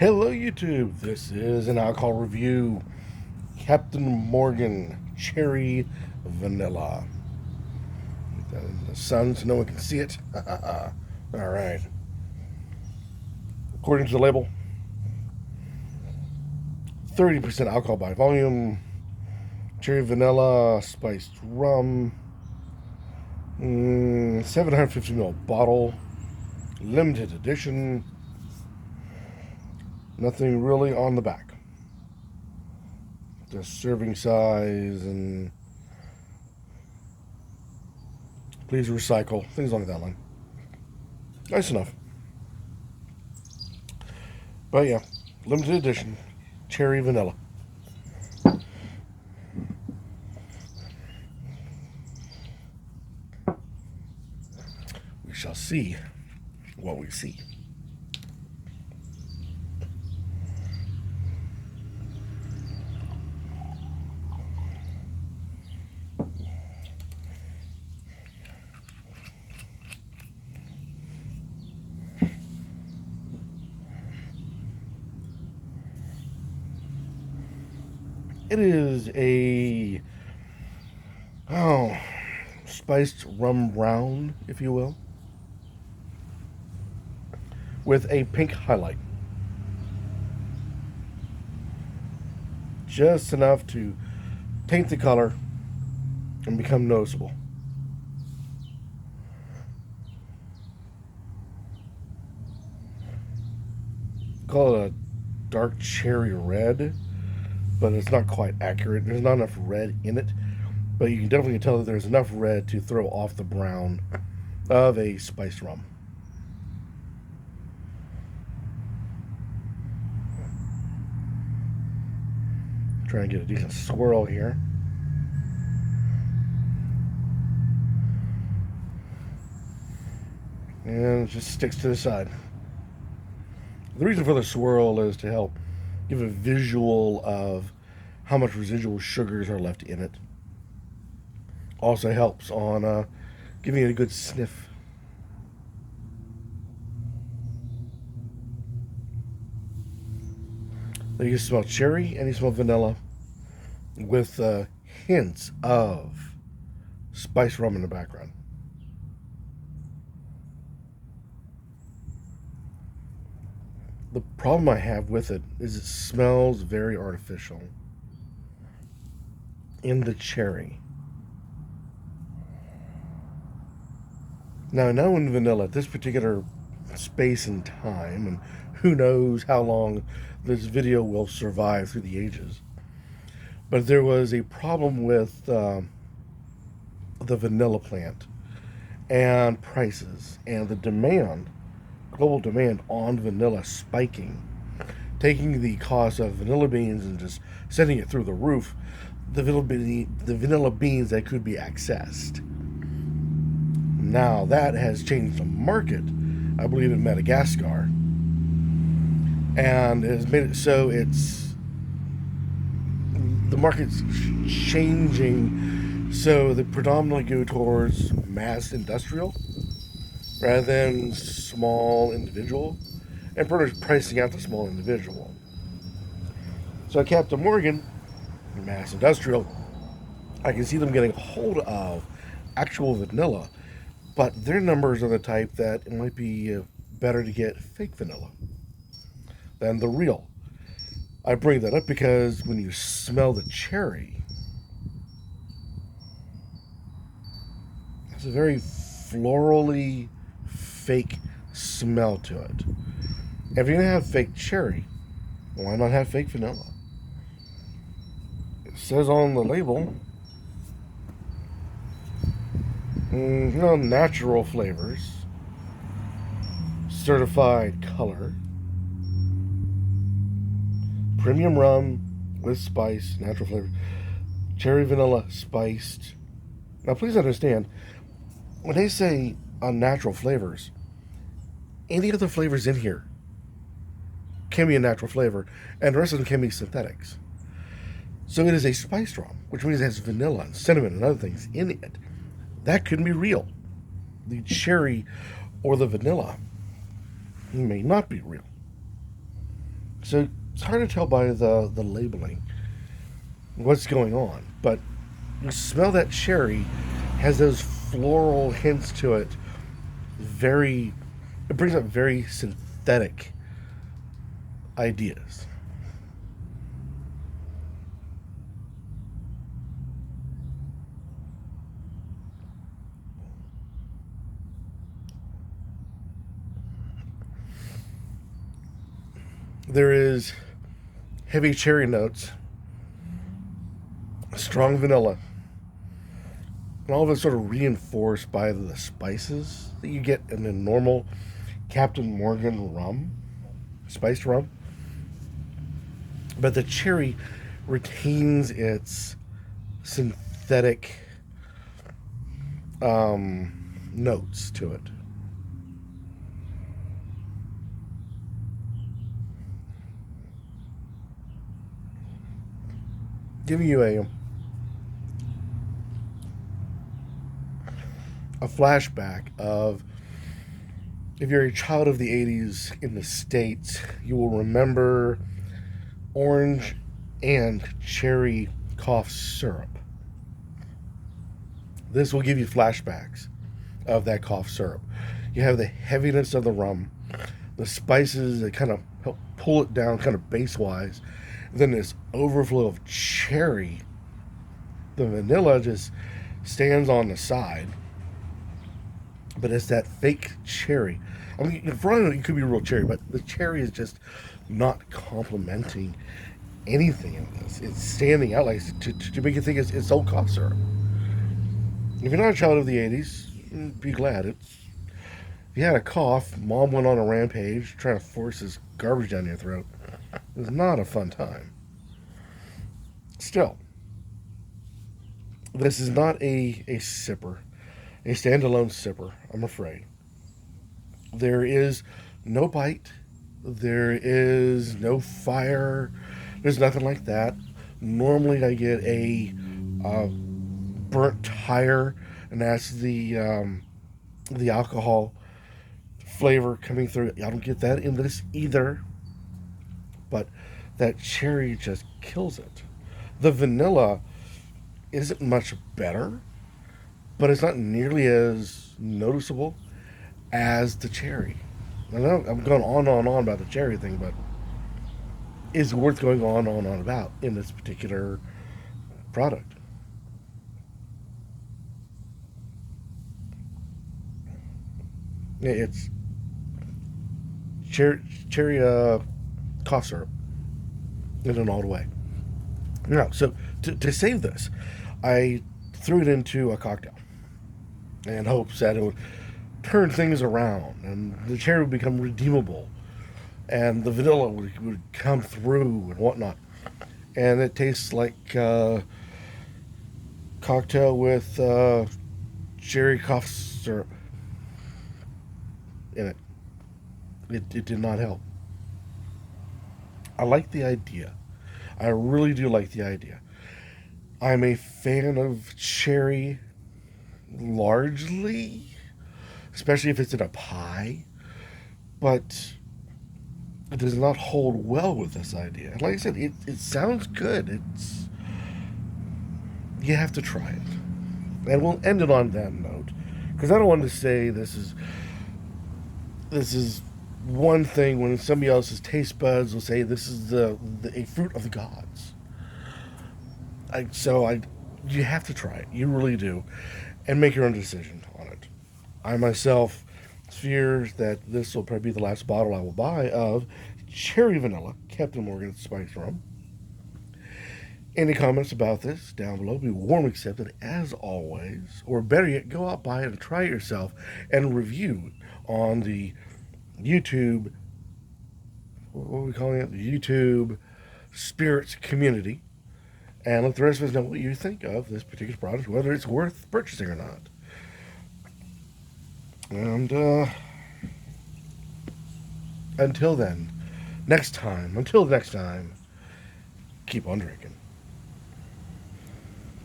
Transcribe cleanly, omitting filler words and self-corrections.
Hello YouTube, this is an alcohol review. Captain Morgan Cherry Vanilla. Get that in the sun so no one can see it. Alright. According to the label, 30% alcohol by volume, cherry vanilla, spiced rum, 750ml bottle, limited edition. Nothing really on the back. Just serving size and please recycle. Things along that line. Nice enough. But yeah, limited edition. Cherry vanilla. We shall see what we see. It is a spiced rum brown, if you will, with a pink highlight. Just enough to taint the color and become noticeable. Call it a dark cherry red, but it's not quite accurate. There's not enough red in it, but you can definitely tell that there's enough red to throw off the brown of a spiced rum. Try and get a decent swirl here. And it just sticks to the side. The reason for the swirl is to help give a visual of how much residual sugars are left in it. Also helps on giving it a good sniff. Then you smell cherry and you smell vanilla with hints of spiced rum in the background. The problem I have with it is it smells very artificial in the cherry. Now, I know in vanilla, at this particular space and time, and who knows how long this video will survive through the ages, but there was a problem with the vanilla plant and prices and the demand, global demand on vanilla spiking, taking the cost of vanilla beans and just sending it through the roof. The vanilla beans that could be accessed. Now that has changed the market, I believe, in Madagascar, and has made it so the market's changing, so they predominantly go towards mass industrial rather than small individual, and pretty much pricing out the small individual. So Captain Morgan, mass industrial, I can see them getting a hold of actual vanilla, but their numbers are the type that it might be better to get fake vanilla than the real. I bring that up because when you smell the cherry, it's a very florally fake smell to it. If you're gonna have fake cherry, why not have fake vanilla? It says on the label, natural flavors, certified color, premium rum with spice, natural flavor, cherry vanilla spiced. Now please understand, when they say unnatural flavors, any of the flavors in here can be a natural flavor, and the rest of them can be synthetics. So it is a spiced rum, which means it has vanilla and cinnamon and other things in it. That couldn't be real. The cherry or the vanilla may not be real. So it's hard to tell by the labeling what's going on. But you smell that cherry has those floral hints to it. It brings up very synthetic ideas. There is heavy cherry notes, strong vanilla, and all of it sort of reinforced by the spices that you get in the normal Captain Morgan rum, spiced rum. But the cherry retains its synthetic notes to it. Giving you a flashback of, if you're a child of the 80s in the States, you will remember orange and cherry cough syrup. This will give you flashbacks of that cough syrup. You have the heaviness of the rum, the spices that kind of help pull it down kind of base wise, then this overflow of cherry. The vanilla just stands on the side, but it's that fake cherry. I mean, for all I know, it could be real cherry, but the cherry is just not complementing anything in this. It's standing out like to make you think it's old cough syrup. If you're not a child of the 80s, be glad. If you had a cough, mom went on a rampage trying to force this garbage down your throat. It was not a fun time. Still, this is not a sipper, a standalone sipper, I'm afraid. There is no bite. There is no fire. There's nothing like that. Normally, I get a burnt tire, and that's the alcohol flavor coming through. I don't get that in this either. But that cherry just kills it. The vanilla isn't much better, but it's not nearly as noticeable as the cherry. I know I'm going on about the cherry thing, but it's worth going on about in this particular product. It's cherry cough syrup in an all the way. Now, so to save this, I threw it into a cocktail in hopes that it would turn things around and the cherry would become redeemable and the vanilla would come through and whatnot. And it tastes like cocktail with cherry cough syrup in it. It did not help. I like the idea. I really do like the idea. I'm a fan of cherry largely, especially if it's in a pie, but it does not hold well with this idea. Like I said, it sounds good. You have to try it. And we'll end it on that note, because I don't want to say this is one thing when somebody else's taste buds will say this is a fruit of the gods. You have to try it. You really do, and make your own decision on it. I myself fear that this will probably be the last bottle I will buy of cherry vanilla Captain Morgan spiced rum. Any comments about this down below be warmly accepted as always, or better yet, go out, buy it, and try it yourself, and review on the YouTube, what are we calling it? The YouTube Spirits community, and let the rest of us know what you think of this particular product, whether it's worth purchasing or not. And until next time, keep on drinking.